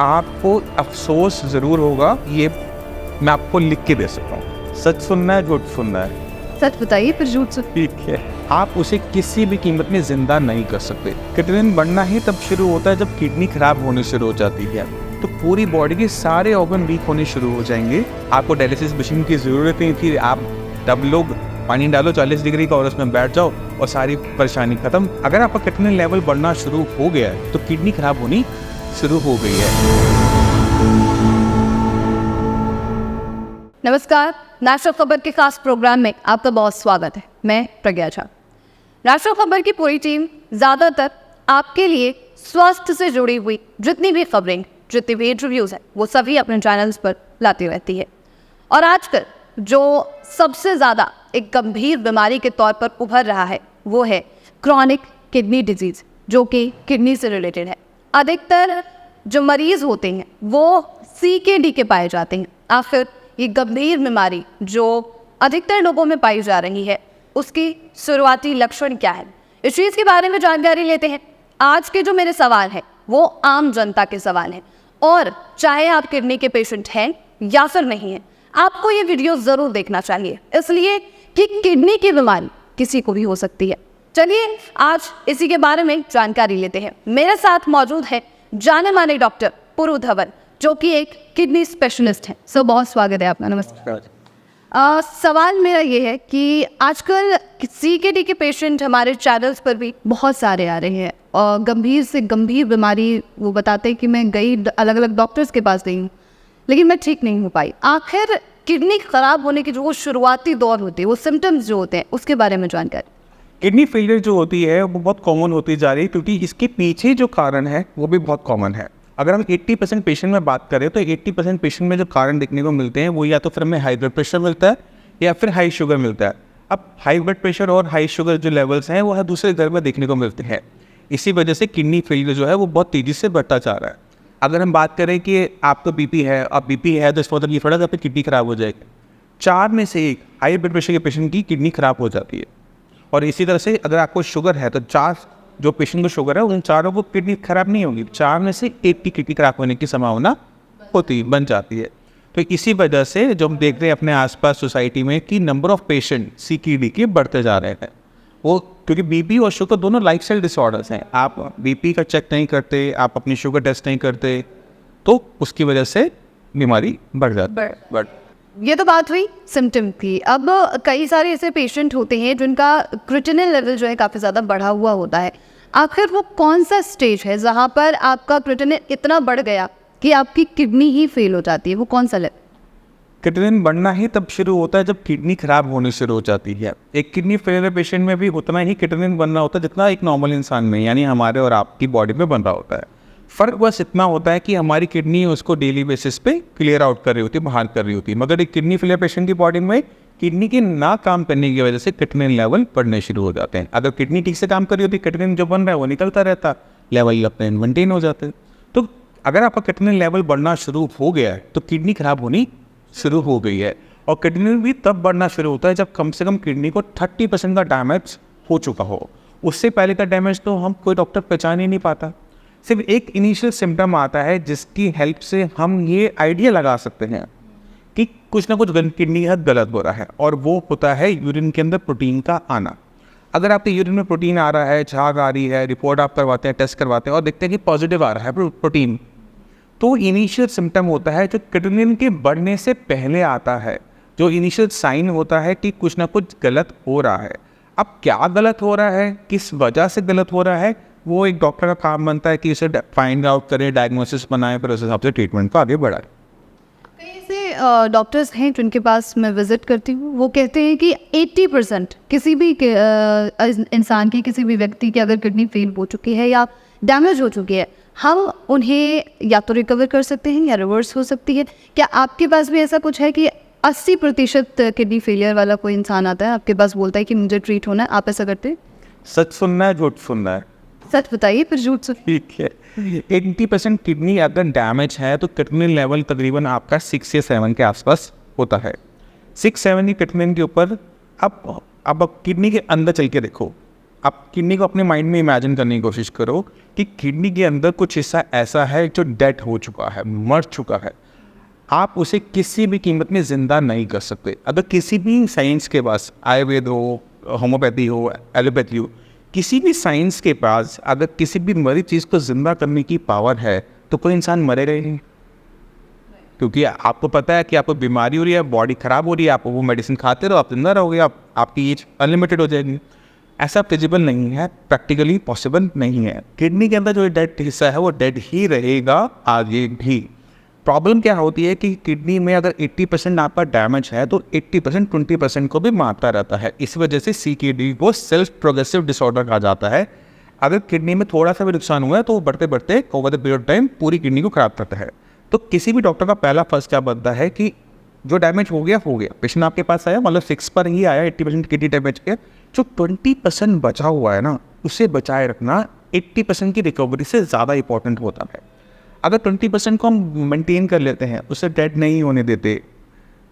आपको अफसोस ज़रूर होगा, ये मैं आपको लिख के दे सकता हूँ। सच सुनना है, झूठ सुनना है? सच बताइए फिर झूठ सुन। ठीक है, आप उसे किसी भी कीमत में जिंदा नहीं कर सकते। क्रिएटिनिन बढ़ना ही तब शुरू होता है जब किडनी खराब होने शुरू हो जाती है, तो पूरी बॉडी के सारे ऑर्गन वीक होने शुरू हो जाएंगे। आपको डायलिसिस मशीन की ज़रूरत नहीं थी। आप तब लोग पानी डालो 40 डिग्री का और उसमें बैठ जाओ और सारी परेशानी खत्म। अगर आपका क्रिएटिनिन लेवल बढ़ना शुरू हो गया है तो किडनी खराब होनी शुरू हो गई है। नमस्कार, नेशनल खबर के खास प्रोग्राम में आपका बहुत स्वागत है। मैं प्रज्ञा झा। नेशनल खबर की पूरी टीम ज़्यादातर आपके लिए स्वास्थ्य से जुड़ी हुई जितनी भी खबरें, जितनी भी इंटरव्यूज़ हैं, वो सभी अपने चैनल्स पर लाती रहती है। और आजकल जो सबसे ज़्यादा एक गंभीर बीमारी के तौर पर उभर रहा है वो है क्रॉनिक किडनी डिजीज़, जो कि किडनी से रिलेटेड है। अधिकतर जो मरीज़ होते हैं वो CKD के पाए जाते हैं। आखिर ये गंभीर बीमारी जो अधिकतर लोगों में पाई जा रही है, उसकी शुरुआती लक्षण क्या है, इस चीज़ के बारे में जानकारी लेते हैं। आज के जो मेरे सवाल हैं वो आम जनता के सवाल हैं, और चाहे आप किडनी के पेशेंट हैं या फिर नहीं हैं, आपको ये वीडियो ज़रूर देखना चाहिए, इसलिए कि किडनी की बीमारी किसी को भी हो सकती है। चलिए आज इसी के बारे में जानकारी लेते हैं। मेरे साथ मौजूद है जाने माने डॉक्टर पुरु धवन, जो कि एक किडनी स्पेशलिस्ट हैं। सो बहुत स्वागत है आपका। नमस्कार। सवाल मेरा ये है कि आजकल CKD के पेशेंट हमारे चैनल्स पर भी बहुत सारे आ रहे हैं, और गंभीर से गंभीर बीमारी वो बताते हैं कि मैं गई अलग अलग डॉक्टर्स के पास गई हूँ, लेकिन मैं ठीक नहीं हो पाई। आखिर किडनी खराब होने की जो वो शुरुआती दौर होती है, वो सिम्टम्स जो होते हैं, उसके बारे में जानकारी। किडनी फेलियर जो होती है वो बहुत कॉमन होती जा रही है, क्योंकि इसके पीछे जो कारण है वो भी बहुत कॉमन है। अगर हम 80% पेशेंट में बात करें तो 80% पेशेंट में जो कारण देखने को मिलते हैं वो या तो फिर हमें हाई ब्लड प्रेशर मिलता है या फिर हाई शुगर मिलता है। अब हाई ब्लड प्रेशर और हाई शुगर जो लेवल्स हैं वो हर दूसरे घर में देखने को मिलते हैं। इसी वजह से किडनी फेलियर जो है वो बहुत तेज़ी से बढ़ता जा रहा है। अगर हम बात करें कि आपको BP है, अब BP है तो इस मतलब ये थोड़ा सा आपकी किडनी खराब हो जाएगी। 4 में से 1 हाई ब्लड प्रेशर के पेशेंट की किडनी खराब हो जाती है। और इसी तरह से अगर आपको शुगर है तो 4 जो पेशेंट को शुगर है उन 4 को किडनी खराब नहीं होगी, 4 में से 1 की किडनी खराब होने की संभावना बन जाती है। तो इसी वजह से जो हम देख रहे हैं अपने आसपास सोसाइटी में कि नंबर ऑफ पेशेंट CKD के बढ़ते जा रहे हैं, वो क्योंकि BP और शुगर दोनों लाइफस्टाइल डिसऑर्डर्स हैं। आप BP का चेक नहीं करते, आप अपनी शुगर टेस्ट नहीं करते, तो उसकी वजह से बीमारी बढ़ जाती है। ये तो बात हुई सिम्टम की। अब कई सारे ऐसे पेशेंट होते हैं जिनका क्रिएटिनिन लेवल जो है काफ़ी ज़्यादा बढ़ा हुआ होता है। आखिर वो कौन सा स्टेज है जहाँ पर आपका क्रिएटिनिन इतना बढ़ गया कि आपकी किडनी ही फेल हो जाती है? वो कौन सा लेवल? क्रिएटिनिन बढ़ना ही तब शुरू होता है जब किडनी खराब होने शुरू हो जाती है। एक किडनी फेलियर पेशेंट में भी उतना ही क्रिएटिनिन बनना होता है जितना एक नॉर्मल इंसान में, यानी हमारे और आपकी बॉडी में बन रहा होता है। फ़र्क बस इतना होता है कि हमारी किडनी उसको डेली बेसिस पे क्लियर आउट कर रही होती है, बाहर कर रही होती है। मगर एक किडनी फेलियर पेशेंट की बॉडी में किडनी के ना काम करने की वजह से क्रिएटिनिन लेवल बढ़ने शुरू हो जाते हैं। अगर किडनी ठीक से काम कर रही होती, क्रिएटिनिन जो बन रहा है वो निकलता रहता, लेवल अपने मेंटेन हो जाते। तो अगर आपका क्रिएटिनिन लेवल बढ़ना शुरू हो गया है तो किडनी खराब होनी शुरू हो गई है। और क्रिएटिनिन भी तब बढ़ना शुरू होता है जब कम से कम किडनी को 30% का डैमेज हो चुका हो। उससे पहले का डैमेज तो हम कोई डॉक्टर पहचान ही नहीं पाता। सिर्फ एक इनिशियल सिम्टम आता है जिसकी हेल्प से हम ये आइडिया लगा सकते हैं कि कुछ ना कुछ किडनी का गलत हो रहा है, और वो होता है यूरिन के अंदर प्रोटीन का आना। अगर आपके यूरिन में प्रोटीन आ रहा है, झाग आ रही है, रिपोर्ट आप करवाते हैं, टेस्ट करवाते हैं और देखते हैं कि पॉजिटिव आ रहा है प्रोटीन, तो इनिशियल सिम्टम होता है जो क्रिएटिनिन के बढ़ने से पहले आता है, जो इनिशियल साइन होता है कि कुछ ना कुछ गलत हो रहा है। अब क्या गलत हो रहा है, किस वजह से गलत हो रहा है, वो एक डॉक्टर का काम बनता है कि इसे फाइंड आउट करे, डायग्नोसिस बनाए, फिर उस हिसाब से ट्रीटमेंट को आगे बढ़ाए। कई ऐसे डॉक्टर्स हैं जिनके पास मैं विज़िट करती हूँ, वो कहते हैं कि 80% किसी भी इंसान की, किसी भी व्यक्ति की अगर किडनी फेल हो चुकी है या डैमेज हो चुकी है, हम उन्हें या तो रिकवर कर सकते हैं या रिवर्स हो सकती है। क्या आपके पास भी ऐसा कुछ है कि 80% किडनी फेलियर वाला कोई इंसान आता है आपके पास, बोलता है कि मुझे ट्रीट होना है, आप ऐसा करते हैं? सच सुनना है, झूठ सुनना है? सच बताइए फिर झूठ सुन। ठीक है, 80% किडनी अगर डैमेज है तो क्रिएटिनिन लेवल तकरीबन आपका 6 या 7 के आसपास होता है। 6-7 की क्रिएटिनिन के ऊपर अब किडनी के अंदर चल के देखो, आप किडनी को अपने माइंड में इमेजिन करने की कोशिश करो कि किडनी के अंदर कुछ हिस्सा ऐसा है जो डेड हो चुका है, मर चुका है। आप उसे किसी भी कीमत में ज़िंदा नहीं कर सकते। अगर किसी भी साइंस के पास, आयुर्वेद हो, होम्योपैथी हो, एलोपैथी हो, किसी भी साइंस के पास अगर किसी भी मरी चीज़ को ज़िंदा करने की पावर है तो कोई इंसान मरेगा ही नहीं। क्योंकि आपको पता है कि आपको बीमारी हो रही है, बॉडी ख़राब हो रही है, आप वो मेडिसिन खाते रहो, आप जिंदा रहोगे, आपकी एज अनलिमिटेड हो जाएगी। ऐसा फिजिबल नहीं है, प्रैक्टिकली पॉसिबल नहीं है। किडनी के अंदर जो डेड हिस्सा है वो डेड ही रहेगा आगे भी। प्रॉब्लम क्या होती है कि किडनी में अगर 80% आपका डैमेज है तो 80% 20% को भी मारता रहता है। इस वजह से CKD को सेल्फ प्रोग्रेसिव डिसऑर्डर कहा जाता है। अगर किडनी में थोड़ा सा भी नुकसान हुआ है तो वो बढ़ते बढ़ते ओवर द पीरियड टाइम पूरी किडनी को खराब करता है। तो किसी भी डॉक्टर का पहला फर्स्ट क्या बनता है कि जो डैमेज हो गया पेशेंट आपके पास आया, मतलब 6 पर ही आया 80% किडनी डैमेज के, जो 20% बचा हुआ है ना उसे बचाए रखना 80% की रिकवरी से ज़्यादा इंपॉर्टेंट होता है। अगर 20% को हम मेंटेन कर लेते हैं, उसे डेड नहीं होने देते,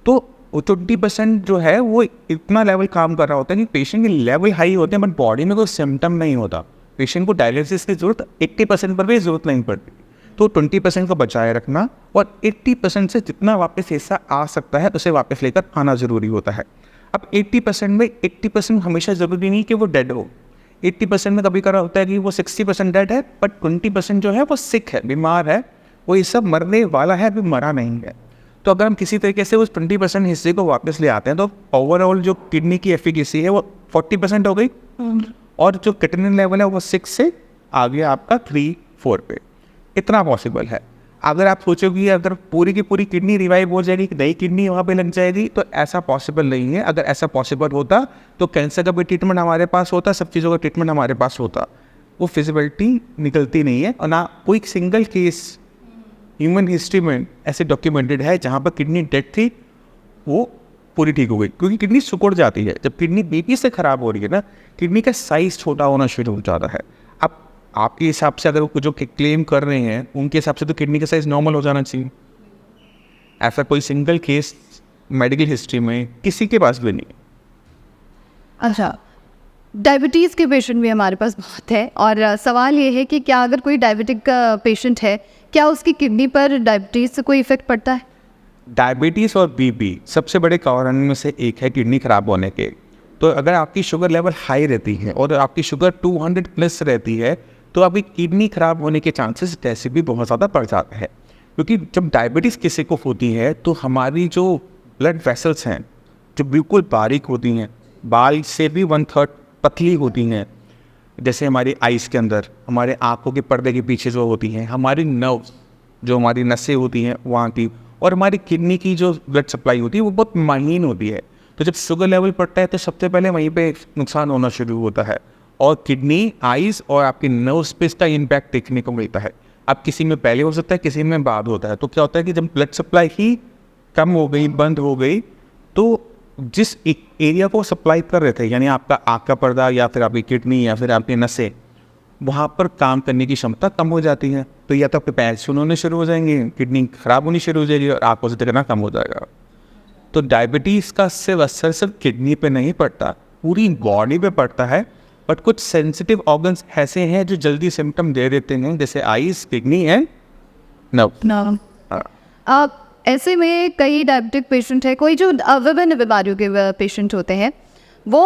तो वो 20% जो है वो इतना लेवल काम कर रहा होता है कि पेशेंट के लेवल हाई होते हैं बट बॉडी में कोई सिम्टम नहीं होता। पेशेंट को डायलिसिस की ज़रूरत 80% पर भी ज़रूरत नहीं पड़ती। तो 20% को बचाए रखना और 80% से जितना वापस हिस्सा आ सकता है उसे वापस लेकर आना ज़रूरी होता है। अब 80% में 80% हमेशा ज़रूरी नहीं कि वो डेड हो। 80% में कभी करा होता है कि वो 60% डेड है बट 20% जो है वो सिक है, बीमार है, वो ये सब मरने वाला है, अभी मरा नहीं है। तो अगर हम किसी तरीके से उस 20% हिस्से को वापस ले आते हैं तो ओवरऑल जो किडनी की एफिकेसी है वो 40% हो गई और जो क्रिएटिनिन लेवल है वो 6 से आगे आपका 3-4 पे। इतना पॉसिबल है। अगर आप सोचोगे अगर पूरी की पूरी किडनी रिवाइव हो जाएगी, नई किडनी वहाँ पे लग जाएगी, तो ऐसा पॉसिबल नहीं है। अगर ऐसा पॉसिबल होता तो कैंसर का भी ट्रीटमेंट हमारे पास होता, सब चीज़ों का ट्रीटमेंट हमारे पास होता। वो फिजिबिलिटी निकलती नहीं है और ना कोई सिंगल केस ह्यूमन हिस्ट्री में ऐसे डॉक्यूमेंटेड है जहाँ पर किडनी डेड थी वो पूरी ठीक हो गई। क्योंकि किडनी सिकुड़ जाती है, जब किडनी बीपी से ख़राब हो रही है ना, किडनी का साइज़ छोटा होना शुरू हो जाता है। अब आपके हिसाब से अगर वो जो क्लेम कर रहे हैं उनके हिसाब से तो किडनी का साइज नॉर्मल हो जाना चाहिए। ऐसा कोई सिंगल केस मेडिकल हिस्ट्री में किसी के पास भी नहीं। अच्छा, डायबिटीज़ के पेशेंट भी हमारे पास बहुत है और सवाल ये है कि क्या अगर कोई डायबिटिक पेशेंट है, क्या उसकी किडनी पर डायबिटीज़ से कोई इफेक्ट पड़ता है? डायबिटीज़ और बीपी सबसे बड़े कारण में से एक है किडनी खराब होने के। तो अगर आपकी शुगर लेवल हाई रहती है और आपकी शुगर 200 प्लस रहती है तो आपकी किडनी खराब होने के चांसेस वैसे भी बहुत ज़्यादा बढ़ जाते हैं। क्योंकि जब डायबिटीज़ किसी को होती है तो हमारी जो ब्लड वेसल्स हैं जो बिल्कुल बारीक होती हैं, बाल से भी 1/3 पतली होती हैं, जैसे हमारी आइज़ के अंदर, हमारे आँखों के पर्दे के पीछे जो होती हैं, हमारी नर्व्स जो हमारी नसें होती हैं वहाँ की, और हमारी किडनी की जो ब्लड सप्लाई होती है वो बहुत महीन होती है। तो जब शुगर लेवल बढ़ता है तो सबसे पहले वहीं पे नुकसान होना शुरू होता है और किडनी, आइज़ और आपकी नर्व्स पे इसका इम्पैक्ट देखने को मिलता है। अब किसी में पहले हो सकता है, किसी में बाद होता है। तो क्या होता है कि जब ब्लड सप्लाई ही कम हो गई, बंद हो गई, तो जिस एक एरिया को सप्लाई कर रहे थे, यानी आपका आँख का पर्दा या फिर आपकी किडनी या फिर आपकी नसें, वहाँ पर काम करने की क्षमता कम हो जाती है। तो या तो आपके पैर सुन्न होने शुरू हो जाएंगे, किडनी खराब होनी शुरू हो जाएगी और आँखों से देखना कम हो जाएगा। तो डायबिटीज़ का सिर्फ असर सिर्फ किडनी पे नहीं पड़ता, पूरी बॉडी पे पड़ता है। बट कुछ सेंसिटिव ऑर्गन्स ऐसे हैं जो जल्दी सिम्टम दे देते हैं, जैसे आइज़, किडनी एंड नर्व। अब ऐसे में कई डायबिटिक पेशेंट है, कोई जो विभिन्न बीमारियों के पेशेंट होते हैं, वो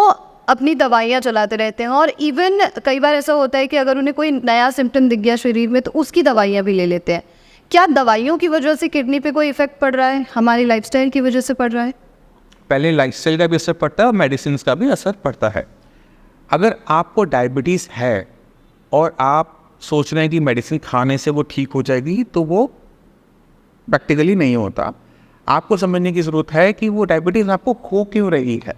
अपनी दवाइयाँ चलाते रहते हैं और इवन कई बार ऐसा होता है कि अगर उन्हें कोई नया सिम्टम दिख गया शरीर में तो उसकी दवाइयाँ भी ले लेते हैं। क्या दवाइयों की वजह से किडनी पे कोई इफेक्ट पड़ रहा है, हमारी लाइफस्टाइल की वजह से पड़ रहा है? पहले लाइफस्टाइल का भी असर पड़ता है और मेडिसिन का भी असर पड़ता है। अगर आपको डायबिटीज़ है और आप सोच रहे हैं कि मेडिसिन खाने से वो ठीक हो जाएगी, तो वो प्रैक्टिकली नहीं होता। आपको समझने की ज़रूरत है कि वो डायबिटीज़ आपको हो क्यों रही है।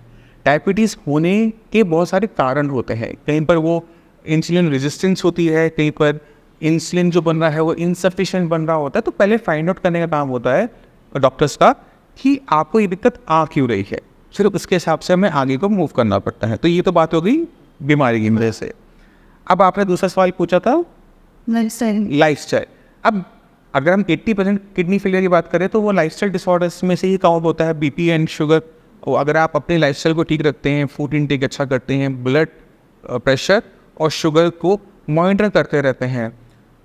डायबिटीज़ होने के बहुत सारे कारण होते हैं। कहीं पर वो इंसुलिन रेजिस्टेंस होती है, कहीं पर इंसुलिन जो बन रहा है वो इनसफिशिएंट बन रहा होता है। तो पहले फाइंड आउट करने का काम होता है डॉक्टर्स का कि आपको ये दिक्कत आ क्यों रही है, फिर उसके हिसाब से हमें आगे को मूव करना पड़ता है। तो ये तो बात हो गई बीमारी की वजह से। अब आपने दूसरा सवाल पूछा था लाइफस्टाइल। अब अगर हम 80% किडनी फेलियर की बात करें तो वो लाइफस्टाइल डिसऑर्डर्स में से ही काउंट होता है, बीपी एंड शुगर। और अगर आप अपने लाइफस्टाइल को ठीक रखते हैं, फूड इनटेक अच्छा करते हैं, ब्लड प्रेशर और शुगर को मॉनिटर करते रहते हैं,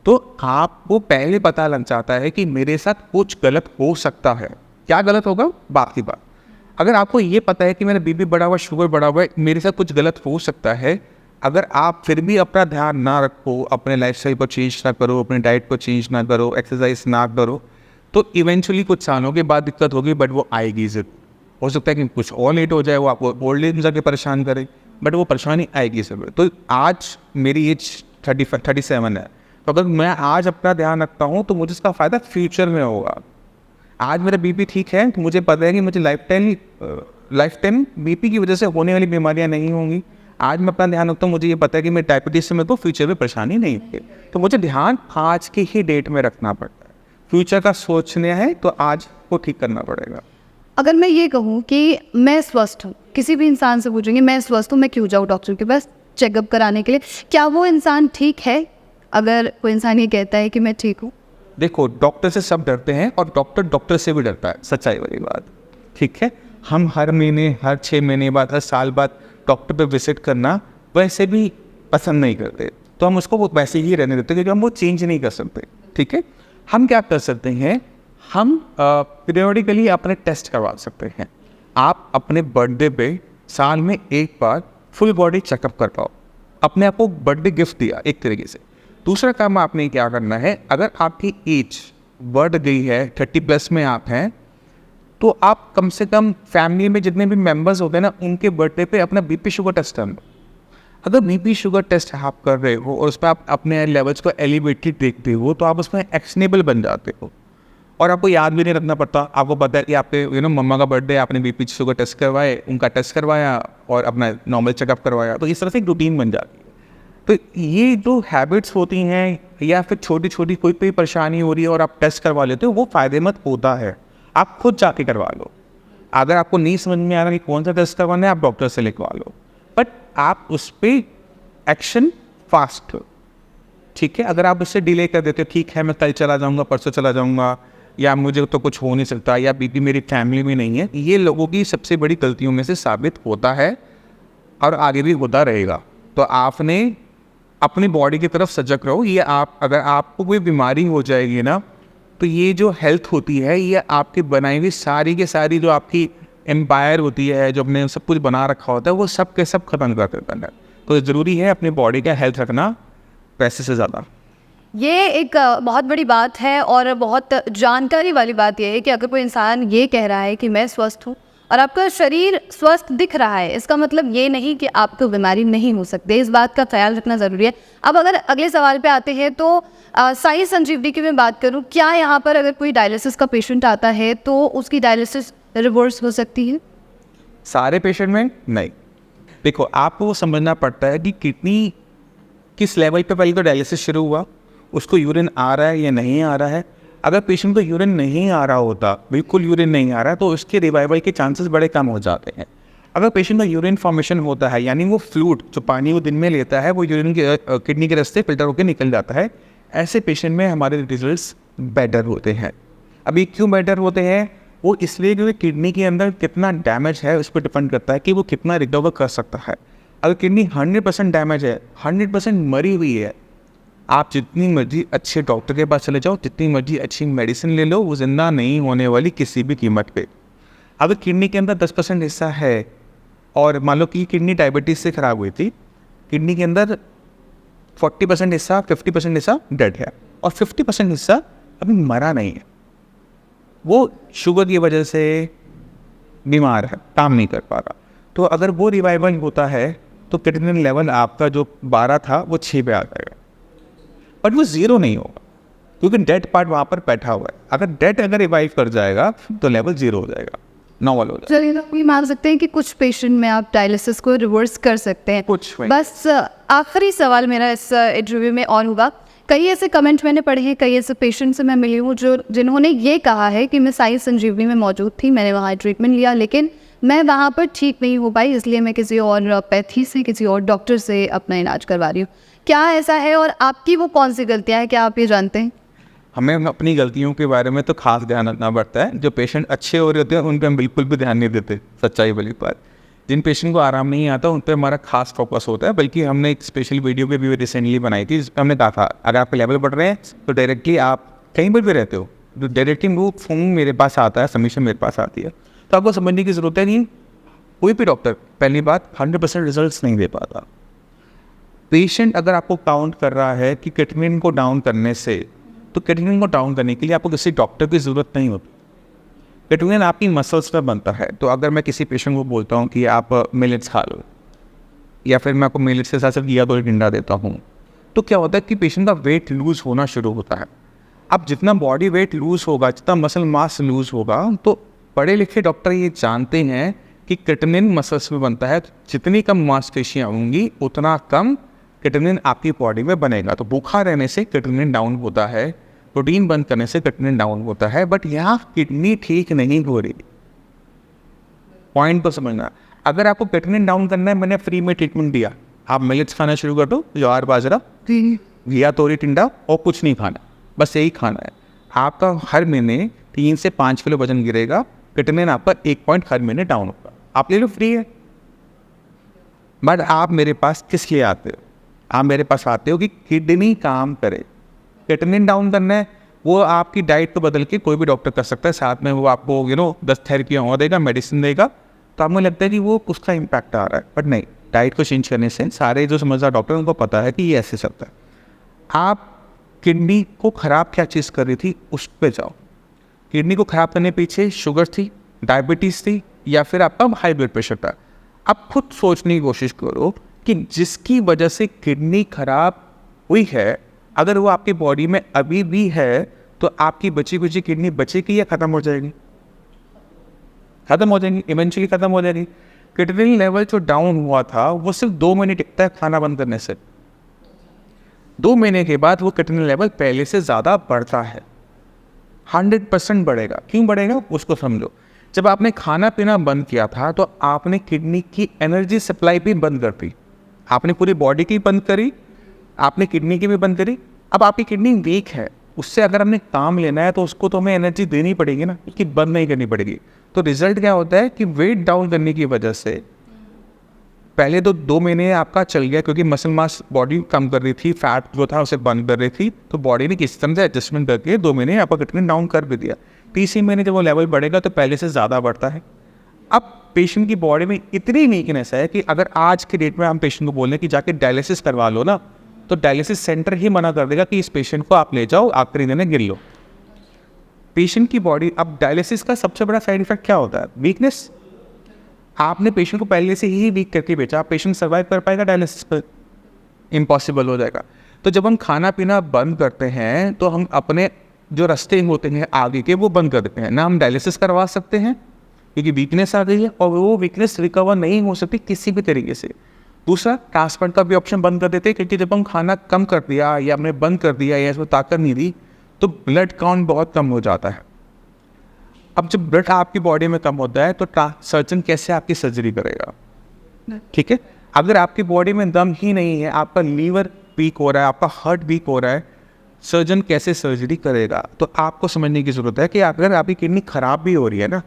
तो आपको पहले पता लग जाता है कि मेरे साथ कुछ गलत हो सकता है। क्या गलत होगा बात की बात। अगर आपको ये पता है कि मेरा बीपी बढ़ा हुआ, शुगर बढ़ा हुआ है, मेरे साथ कुछ गलत हो सकता है, अगर आप फिर भी अपना ध्यान ना रखो, अपने लाइफस्टाइल को चेंज ना करो, अपने डाइट को चेंज ना करो, एक्सरसाइज ना करो, तो इवेंचुअली कुछ सालों के बाद दिक्कत होगी, बट वो आएगी ज़रूर। हो सकता है कि कुछ और लेट हो जाए, वो आपको ओल्ड एज में जाके परेशान करे, बट वो परेशानी आएगी ज़रूर। तो आज मेरी एज 37 है, तो अगर मैं आज अपना ध्यान रखता हूँ तो मुझे इसका फ़ायदा फ्यूचर में होगा। आज मेरा बीपी ठीक है तो मुझे पता है कि मुझे लाइफ टाइम बीपी की वजह से होने वाली बीमारियां नहीं होंगी। आज मैं अपना ध्यान रखता हूँ, मुझे ये पता है कि मैं डायबिटीज़ से मेरे को फ्यूचर में परेशानी नहीं होगी, तो मुझे ध्यान आज की ही डेट में रखना पड़ता है। फ्यूचर का सोचना है तो आज को ठीक करना पड़ेगा। अगर मैं ये कहूँ कि मैं स्वस्थ हूँ, किसी भी इंसान से पूछेंगे मैं स्वस्थ हूँ, मैं क्यों जाऊँ डॉक्टर के पास चेकअप कराने के लिए, क्या वो इंसान ठीक है? अगर कोई इंसान ये कहता है कि मैं ठीक हूँ। देखो, डॉक्टर से सब डरते हैं और डॉक्टर से भी डरता है, सच्चाई वाली बात, ठीक है। हम हर महीने, हर 6 महीने बाद, हर साल बाद डॉक्टर पे विजिट करना वैसे भी पसंद नहीं करते, तो हम उसको वो वैसे ही रहने देते क्योंकि हम वो चेंज नहीं कर सकते, ठीक है। हम क्या कर सकते हैं, हम पीरियोडिकली अपने टेस्ट करवा सकते हैं। आप अपने बर्थडे पे साल में एक बार फुल बॉडी चेकअप कर पाओ, अपने आप को बर्थडे गिफ्ट दिया एक तरीके से। दूसरा काम आपने क्या करना है, अगर आपकी एज बढ़ गई है, 30+ में आप हैं, तो आप कम से कम फैमिली में जितने भी मेंबर्स होते हैं ना, उनके बर्थडे पे अपना बीपी शुगर टेस्ट कर लो। अगर बीपी शुगर टेस्ट आप कर रहे हो और उस पर आप अपने लेवल्स को एलिवेटेड देखते हो, तो आप उसमें एक्शनेबल बन जाते हो और आपको याद भी नहीं रखना पड़ता। आपको पता है कि आपके मम्मा का बर्थडे, आपने बीपी शुगर टेस्ट करवाए, उनका टेस्ट करवाया और अपना नॉर्मल चेकअप करवाया, तो इस तरह से एक रूटीन बन जाती है। तो ये जो हैबिट्स होती हैं, या फिर छोटी छोटी कोई भी परेशानी हो रही है और आप टेस्ट करवा लेते हो, वो फ़ायदेमंद होता है। आप खुद जाके करवा लो। अगर आपको नहीं समझ में आ रहा कि कौन सा टेस्ट करवाना है, आप डॉक्टर से लिखवा लो, बट आप उस पर एक्शन फास्ट हो, ठीक है। अगर आप उससे डिले कर देते हो, ठीक है मैं कल चला जाऊँगा, परसों चला जाऊँगा, या मुझे तो कुछ हो नहीं सकता, या बीपी मेरी फैमिली में नहीं है, ये लोगों की सबसे बड़ी गलतियों में से साबित होता है और आगे भी होता रहेगा। तो आपने अपनी बॉडी की तरफ सजग रहो। ये अगर आपको कोई बीमारी हो जाएगी ना, तो ये जो हेल्थ होती है, ये आपकी बनाई हुई सारी की सारी जो आपकी एम्पायर होती है, जो अपने सब कुछ बना रखा होता है, वो सब के सब खत्म कर देता है। तो ज़रूरी है अपनी बॉडी का हेल्थ रखना पैसे से ज़्यादा। ये एक बहुत बड़ी बात है और बहुत जानकारी वाली बात यह है कि अगर कोई इंसान ये कह रहा है कि मैं स्वस्थ हूँ और आपका शरीर स्वस्थ दिख रहा है, इसका मतलब ये नहीं कि आपको बीमारी नहीं हो सकती। इस बात का ख्याल रखना ज़रूरी है। अब अगर अगले सवाल पे आते हैं, तो साई संजीवनी की मैं बात करूँ, क्या यहाँ पर अगर कोई डायलिसिस का पेशेंट आता है तो उसकी डायलिसिस रिवर्स हो सकती है? सारे पेशेंट में नहीं। देखो, आपको वो समझना पड़ता है कि किडनी किस लेवल पे पहले तो डायलिसिस शुरू हुआ, उसको यूरिन आ रहा है या नहीं आ रहा है। अगर पेशेंट को यूरिन नहीं आ रहा होता, बिल्कुल यूरिन नहीं आ रहा है, तो उसके रिवाइवल के चांसेस बड़े कम हो जाते हैं। अगर पेशेंट का यूरिन फॉर्मेशन होता है, यानी वो फ्लूइड जो पानी वो दिन में लेता है, वो यूरिन के किडनी के रास्ते फिल्टर होकर निकल जाता है, ऐसे पेशेंट में हमारे रिजल्ट्स बेटर होते हैं। अभी क्यों बेटर होते हैं? वो इसलिए क्योंकि किडनी के अंदर कितना डैमेज है उस पर डिपेंड करता है कि वो कितना रिकवर कर सकता है। अगर किडनी 100% डैमेज है, 100% मरी हुई है, आप जितनी मर्जी अच्छे डॉक्टर के पास चले जाओ, जितनी मर्जी अच्छी मेडिसिन ले लो, वो जिंदा नहीं होने वाली किसी भी कीमत पे। अगर किडनी के अंदर 10% हिस्सा है और मान लो कि किडनी डायबिटीज़ से ख़राब हुई थी, किडनी के अंदर 40% हिस्सा, 50% हिस्सा डेड है और 50% हिस्सा अभी मरा नहीं है, वो शुगर की वजह से बीमार है, काम नहीं कर पा रहा। तो अगर वो रिवाइवल होता है तो क्रिएटिनिन लेवल आपका जो 12 था वो 6 पे आ जाएगा, बट वो 0 नहीं होगा क्योंकि डेड पार्ट वहाँ पर बैठा हुआ है। अगर डेड रिवाइव कर जाएगा तो लेवल 0 हो जाएगा, नॉर्मल हो जाएगा। चलिए, तो ये मान सकते हैं कि कुछ पेशेंट में आप डायलिसिस को रिवर्स कर सकते हैं। कुछ बस आखिरी सवाल मेरा इस इंटरव्यू में और होगा, कई ऐसे कमेंट मैंने पढ़े हैं, कई ऐसे पेशेंट से मैं मिली हूँ जिन्होंने ये कहा है कि मैं साई संजीवनी में मौजूद थी, मैंने वहाँ ट्रीटमेंट लिया, लेकिन मैं वहाँ पर ठीक नहीं हो पाई, इसलिए मैं किसी और पैथी से, किसी और डॉक्टर से अपना इलाज करवा रही हूँ। क्या ऐसा है और आपकी वो कौन सी गलतियाँ हैं, क्या आप ये जानते हैं? हमें अपनी गलतियों के बारे में तो खास ध्यान रखना पड़ता है। जो पेशेंट अच्छे हो रहे होते हैं उन पर हम बिल्कुल भी ध्यान नहीं देते, सच्चाई वाली बात। जिन पेशेंट को आराम नहीं आता उन पर हमारा खास फोकस होता है, बल्कि हमने एक स्पेशल वीडियो भी रिसेंटली बनाई थी जिसमें हमने कहा था अगर आपके लेवल बढ़ रहे हैं तो डायरेक्टली आप कहीं पर भी रहते हो तो डायरेक्टली वो फोन मेरे पास आता है, सबमिशन मेरे पास आती है, तो आपको समझने की ज़रूरत है नहीं। कोई भी डॉक्टर पहली बात 100% रिजल्ट्स नहीं दे पाता। पेशेंट अगर आपको काउंट कर रहा है कि क्रिएटिनिन को डाउन करने से, तो क्रिएटिनिन को डाउन करने के लिए आपको किसी डॉक्टर की ज़रूरत नहीं होती। क्रिएटिनिन आपकी मसल्स में बनता है। तो अगर मैं किसी पेशेंट को बोलता हूँ कि आप मिलेट्स खा लो, या फिर मैं आपको मिलेट्स के साथ साथ घिया तोरी टिंडा देता हूँ, तो क्या होता है कि पेशेंट का वेट लूज़ होना शुरू होता है। अब जितना बॉडी वेट लूज़ होगा, जितना मसल मास लूज़ होगा, तो पढ़े लिखे डॉक्टर ये जानते हैं कि क्रिएटिनिन मसल्स में बनता है, तो जितनी कम मांसपेशियाँ होंगी उतना कम क्रिएटिनिन आपकी बॉडी में बनेगा। तो भूखा रहने से क्रिएटिनिन डाउन होता है, प्रोटीन बंद करने से क्रिएटिनिन डाउन होता है, बट यहाँ किडनी ठीक नहीं हो रही। पॉइंट तो समझना, अगर आपको क्रिएटिनिन डाउन करना है, मैंने फ्री में ट्रीटमेंट दिया, आप मिलेट्स खाना शुरू कर दो, ज्वार बाजरा, घिया तोरी टिंडा, और कुछ नहीं खाना, बस यही खाना है। आपका हर महीने 3 से 5 किलो वजन गिरेगा, क्रिएटिनिन आपका 1 पॉइंट हर महीने डाउन होगा। आप ले लो, फ्री है। बट आप मेरे पास किस लिए आते हो? आप मेरे पास आते हो कि किडनी काम करे। क्रिएटिनिन डाउन करना है, वो आपकी डाइट को बदल के कोई भी डॉक्टर कर सकता है, साथ में वो आपको 10 थेरेपियाँ और देगा, मेडिसिन देगा, तो आपको लगता है कि वो उसका इम्पैक्ट आ रहा है, बट नहीं, डाइट को चेंज करने से सारे जो समझदार डॉक्टर उनको पता है कि ये ऐसे चलता है। आप किडनी को ख़राब क्या चीज़ कर रही थी उस पर जाओ। किडनी को ख़राब करने पीछे शुगर थी, डायबिटीज़ थी, या फिर आपका हाई ब्लड प्रेशर था। अब खुद सोचने की कोशिश करो कि जिसकी वजह से किडनी खराब हुई है, अगर वो आपकी बॉडी में अभी भी है, तो आपकी बची कुची किडनी बचेगी या ख़त्म हो जाएगी? ख़त्म हो जाएगी, इवेंचुअली ख़त्म हो जाएगी। क्रिएटिनिन लेवल जो डाउन हुआ था वो सिर्फ 2 महीने टिकता है खाना बंद करने से। 2 महीने के बाद वो क्रिएटिनिन लेवल पहले से ज़्यादा बढ़ता है, 100% बढ़ेगा। क्यों बढ़ेगा उसको समझो। जब आपने खाना पीना बंद किया था तो आपने किडनी की एनर्जी सप्लाई भी बंद कर दी। आपने पूरी बॉडी की बंद करी, आपने किडनी की भी बंद करी। अब आपकी किडनी वीक है, उससे अगर हमने काम लेना है तो उसको तो हमें एनर्जी देनी पड़ेगी ना, कि बंद नहीं करनी पड़ेगी। तो रिजल्ट क्या होता है कि वेट डाउन करने की वजह से पहले तो 2 महीने आपका चल गया, क्योंकि मसल मास बॉडी कम कर रही थी, फैट जो था उसे बंद कर रही थी, तो बॉडी ने किस तरह से एडजस्टमेंट करके 2 महीने आपका क्रिएटिनिन डाउन कर भी दिया। तीसरे महीने जब वो लेवल बढ़ेगा तो पहले से ज़्यादा बढ़ता है। अब पेशेंट की बॉडी में इतनी वीकनेस है कि अगर आज के डेट में हम पेशेंट को बोलें कि जाके डायलिसिस करवा लो ना, तो डायलिसिस सेंटर ही मना कर देगा कि इस पेशेंट को आप ले जाओ, आखिरी दिन में गिर लो। पेशेंट की बॉडी, अब डायलिसिस का सबसे बड़ा साइड इफेक्ट क्या होता है? वीकनेस। आपने पेशेंट को पहले से ही वीक करके बेचा, पेशेंट सर्वाइव कर पाएगा डायलिसिस पर? इम्पॉसिबल हो जाएगा। तो जब हम खाना पीना बंद करते हैं तो हम अपने जो रास्ते होते हैं आगे के वो बंद कर देते हैं ना। हम डायलिसिस करवा सकते हैं क्योंकि वीकनेस आ गई है, और वो वीकनेस रिकवर नहीं हो सकती किसी भी तरीके से। दूसरा, ट्रांसप्लांट का भी ऑप्शन बंद कर देते हैं, क्योंकि जब हम खाना कम कर दिया या हमने बंद कर दिया या इसमें ताकत नहीं दी तो ब्लड काउंट बहुत कम हो जाता है। अब जब ब्लड आपकी बॉडी में कम होता है तो सर्जन कैसे आपकी सर्जरी करेगा? ठीक है, अगर आपकी बॉडी में दम ही नहीं है, आपका लीवर वीक हो रहा है, आपका हार्ट वीक हो रहा है, सर्जन कैसे सर्जरी करेगा? तो आपको समझने की ज़रूरत है कि अगर आपकी किडनी ख़राब भी हो रही है ना,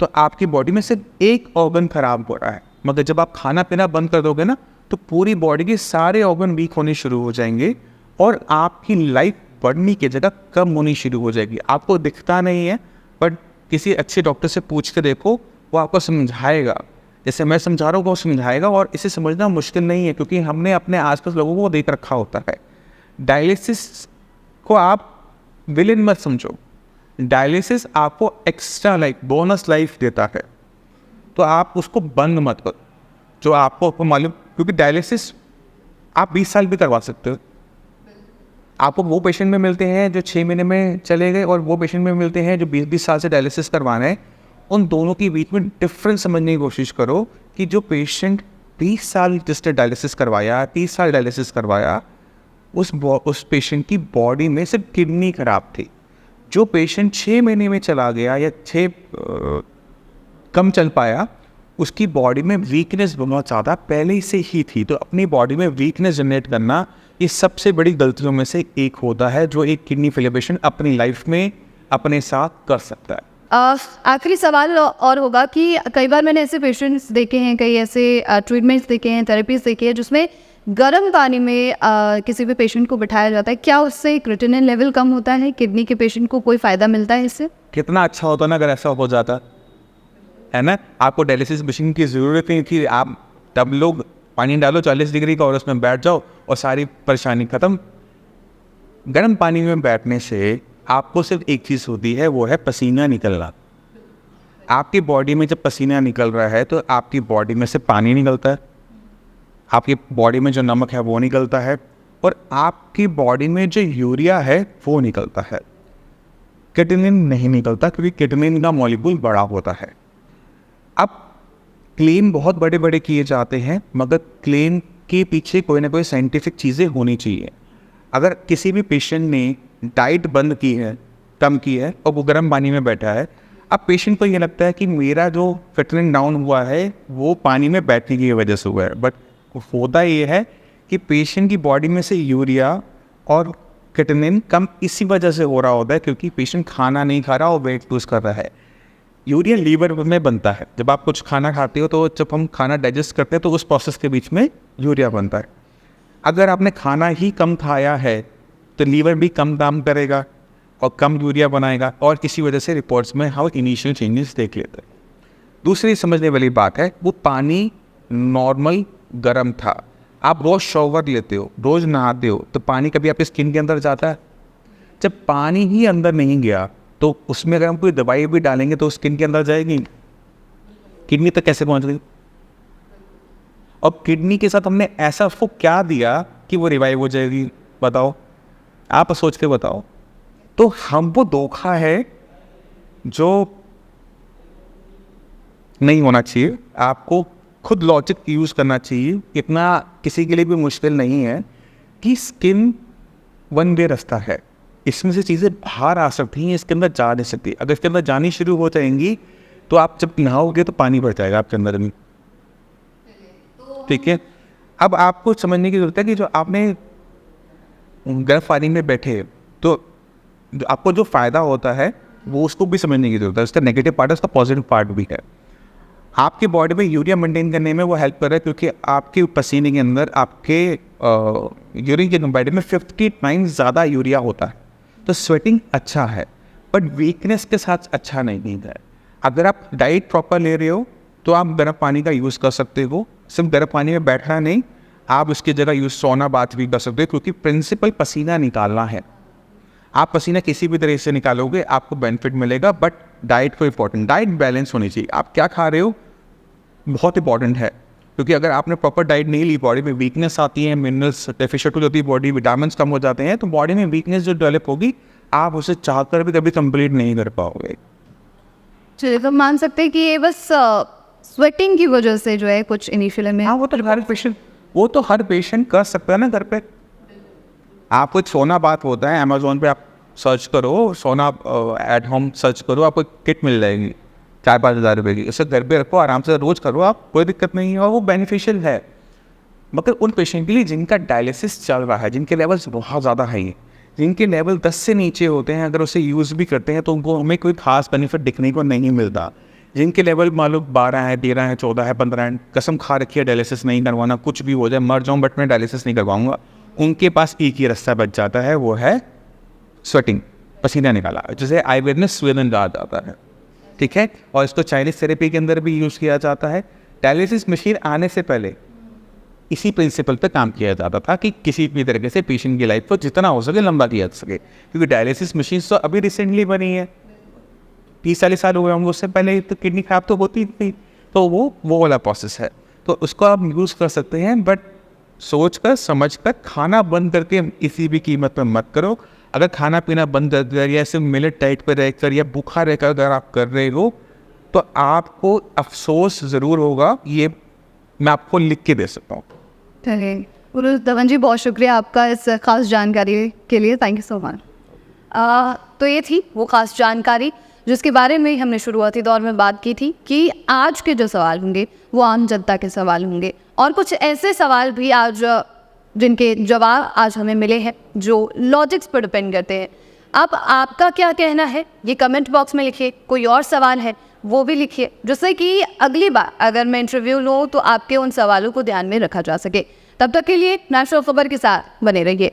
तो आपकी बॉडी में सिर्फ एक ऑर्गन ख़राब हो रहा है, मगर जब आप खाना पीना बंद कर दोगे ना तो पूरी बॉडी के सारे ऑर्गन वीक होने शुरू हो जाएंगे और आपकी लाइफ बढ़ने की जगह कम होनी शुरू हो जाएगी। आपको दिखता नहीं है, बट किसी अच्छे डॉक्टर से पूछ के देखो, वो आपको समझाएगा। जैसे मैं समझा रहा हूँ वो समझाएगा, और इसे समझना मुश्किल नहीं है क्योंकि हमने अपने आसपास लोगों को देख रखा होता है। डायलिसिस को आप विलेन मत समझो, डायलिसिस आपको एक्स्ट्रा लाइफ, बोनस लाइफ देता है, तो आप उसको बंद मत करो। जो आपको मालूम, क्योंकि डायलिसिस आप 20 साल भी करवा सकते हो। आपको वो पेशेंट में मिलते हैं जो 6 महीने में चले गए, और वो पेशेंट में मिलते हैं जो 20-20 साल से डायलिसिस करवाना है। उन दोनों के बीच में डिफरेंस समझने की कोशिश करो कि जो पेशेंट 20 साल जिसने डायलिसिस करवाया, 30 साल डायलिसिस करवाया, उस पेशेंट की बॉडी में सिर्फ किडनी खराब थी। जो पेशेंट 6 महीने में चला गया या कम चल पाया, उसकी बॉडी में वीकनेस बहुत ज़्यादा पहले से ही थी। तो अपनी बॉडी में वीकनेस जनरेट करना ये सबसे बड़ी गलतियों में से एक होता है जो एक किडनी फेलियर पेशेंट अपनी लाइफ में अपने साथ कर सकता है। आखिरी सवाल और होगा कि कई बार मैंने ऐसे पेशेंट्स देखे हैं, कई ऐसे ट्रीटमेंट्स देखे हैं, थेरेपीज देखे हैं जिसमें गर्म पानी में किसी भी पेशेंट को बिठाया जाता है। क्या उससे क्रिएटिनिन लेवल कम होता है? किडनी के पेशेंट को कोई फ़ायदा मिलता है इससे? कितना अच्छा होता ना अगर ऐसा हो जाता है ना। आपको डायलिसिस मशीन की ज़रूरत नहीं थी, आप तब लोग पानी डालो 40 डिग्री का और उसमें बैठ जाओ और सारी परेशानी ख़त्म। गर्म पानी में बैठने से आपको सिर्फ एक चीज़ होती है, वो है पसीना निकलना। आपकी बॉडी में जब पसीना निकल रहा है तो आपकी बॉडी में से पानी निकलता है, आपकी बॉडी में जो नमक है वो निकलता है और आपकी बॉडी में जो यूरिया है वो निकलता है। क्रिएटिनिन नहीं निकलता क्योंकि क्रिएटिनिन का मॉलिक्यूल बड़ा होता है। अब क्लेम बहुत बड़े बड़े किए जाते हैं, मगर क्लेम के पीछे कोई ना कोई साइंटिफिक चीज़ें होनी चाहिए। अगर किसी भी पेशेंट ने डाइट बंद की है, कम की है और वो गर्म पानी में बैठा है, अब पेशेंट को ये लगता है कि मेरा जो क्रिएटिनिन डाउन हुआ है वो पानी में बैठने की वजह से हुआ है, बट होता ये है कि पेशेंट की बॉडी में से यूरिया और क्रिएटिनिन कम इसी वजह से हो रहा होता है क्योंकि पेशेंट खाना नहीं खा रहा और वेट लूज कर रहा है। यूरिया लीवर में बनता है। जब आप कुछ खाना खाते हो तो जब हम खाना डाइजेस्ट करते हैं तो उस प्रोसेस के बीच में यूरिया बनता है। अगर आपने खाना ही कम खाया है तो लीवर भी कम काम करेगा और कम यूरिया बनाएगा और किसी वजह से रिपोर्ट्स में हम इनिशियल चेंजेस देख लेते हैं। दूसरी समझने वाली बात है, वो पानी नॉर्मल गर्म था। आप रोज़ शॉवर लेते हो, रोज़ नहाते हो, तो पानी कभी आपके स्किन के अंदर जाता है? जब पानी ही अंदर नहीं गया तो उसमें अगर हम कोई दवाई भी डालेंगे तो स्किन के अंदर जाएगी, किडनी तक कैसे पहुंच गई? और किडनी के साथ हमने ऐसा उसको क्या दिया कि वो रिवाइव हो जाएगी? बताओ, आप सोच के बताओ। तो हम वो धोखा है जो नहीं होना चाहिए। आपको खुद लॉजिक यूज़ करना चाहिए। इतना किसी के लिए भी मुश्किल नहीं है कि स्किन वन वे रास्ता है, इसमें से चीज़ें बाहर आ सकती हैं, इसके अंदर जा नहीं सकती। अगर इसके अंदर जानी शुरू हो जाएंगी तो आप जब नहाओगे तो पानी भर जाएगा आपके अंदर भी, ठीक है। अब आपको समझने की ज़रूरत है कि जो आपने गर्म पानी में बैठे तो आपको जो फ़ायदा होता है वो उसको भी समझने की ज़रूरत है। उसका नेगेटिव पार्ट है, उसका पॉजिटिव पार्ट भी है। आपकी बॉडी में यूरिया मेंटेन करने में वो हेल्प कर रहा है क्योंकि आपके पसीने के अंदर आपके यूरिन के कंपैरिजन में 50 टाइम्स ज़्यादा यूरिया होता है। तो स्वेटिंग अच्छा है, बट वीकनेस के साथ अच्छा नहीं है। अगर आप डाइट प्रॉपर ले रहे हो तो आप गर्म पानी का यूज़ कर सकते हो। सिर्फ गर्म पानी में बैठना नहीं, आप उसकी जगह यूज़ सोना बाथ भी कर सकते हो क्योंकि प्रिंसिपल पसीना निकालना है। आप पसीना किसी भी तरह से निकालोगे आपको बेनिफिट मिलेगा, बट डाइट को इंपॉर्टेंट, डाइट बैलेंस होनी चाहिए। आप क्या खा रहे हो बहुत इंपॉर्टेंट है क्योंकि अगर आपने प्रॉपर डाइट नहीं ली, बॉडी में वीकनेस आती है, मिनरल्स डेफिशिएंट हो जाती है, बॉडी विटामिन कम हो जाते हैं, तो बॉडी में वीकनेस जो डेवलप होगी आप उसे चाहकर भी कभी कंप्लीट नहीं कर पाओगे। चलिए, तो मान सकते हैं कि ये बस स्वेटिंग की वजह से जो है कुछ इनिशियल में। हाँ, वो तो हर पेशेंट कर सकता है ना घर पे। आप कुछ सोना बात होता है, अमेजोन पे आप सर्च करो, सोना एट होम सर्च करो, आपको किट मिल जाएगी 4-5 हज़ार रुपये की। उसे घर पे रखो, आराम से रोज़ करो, आप कोई दिक्कत नहीं है और वो बेनिफिशियल है। मगर उन पेशेंट के लिए जिनका डायलिसिस चल रहा है, जिनके लेवल्स बहुत ज़्यादा हाई है, जिनके लेवल 10 से नीचे होते हैं, अगर उसे यूज़ भी करते हैं तो उनको हमें कोई खास बेनिफिट दिखने को नहीं मिलता। जिनके लेवल मान लो 12 है, 13 है, 14 है, 15 है, कसम खा रखी है डायलिसिस नहीं करवाना, कुछ भी हो जाए, मर जाऊँ बट मैं डायलिसिस नहीं करवाऊँगा, उनके पास एक ही रास्ता बच जाता है, वो है स्वेटिंग, पसीना निकाला, जिसे आयुर्वेद में स्वेदन कहा जाता है, ठीक है। और इसको चाइनीज थेरेपी के अंदर भी यूज़ किया जाता है। डायलिसिस मशीन आने से पहले इसी प्रिंसिपल पे काम किया जाता था कि किसी भी तरीके से पेशेंट की लाइफ को जितना हो सके लंबा किया जा सके, क्योंकि डायलिसिस मशीन तो अभी रिसेंटली बनी है, 30-40 साल हुए होंगे, उससे पहले तो किडनी खराब तो होती थी। तो वो वाला प्रोसेस है, तो उसको आप यूज़ कर सकते हैं, बट सोच कर समझ कर, खाना बंद करके किसी भी कीमत पर मत करो। अगर खाना पीना बंद कर दिया या सिर्फ मिलेट डाइट पर रहकर या भूखा रहकर अगर आप कर रहे हो तो आपको अफसोस ज़रूर होगा, ये मैं आपको लिख के दे सकता हूँ। चलिए पुरुष धवन जी, बहुत शुक्रिया आपका इस खास जानकारी के लिए, थैंक यू सो मच। तो ये थी वो खास जानकारी जिसके बारे में हमने शुरुआती दौर में बात की थी कि आज के जो सवाल होंगे वो आम जनता के सवाल होंगे, और कुछ ऐसे सवाल भी आज जिनके जवाब आज हमें मिले हैं जो लॉजिक्स पर डिपेंड करते हैं। अब आपका क्या कहना है ये कमेंट बॉक्स में लिखिए। कोई और सवाल है वो भी लिखिए, जिससे कि अगली बार अगर मैं इंटरव्यू लूँ तो आपके उन सवालों को ध्यान में रखा जा सके। तब तक के लिए नेशनल खबर के साथ बने रहिए।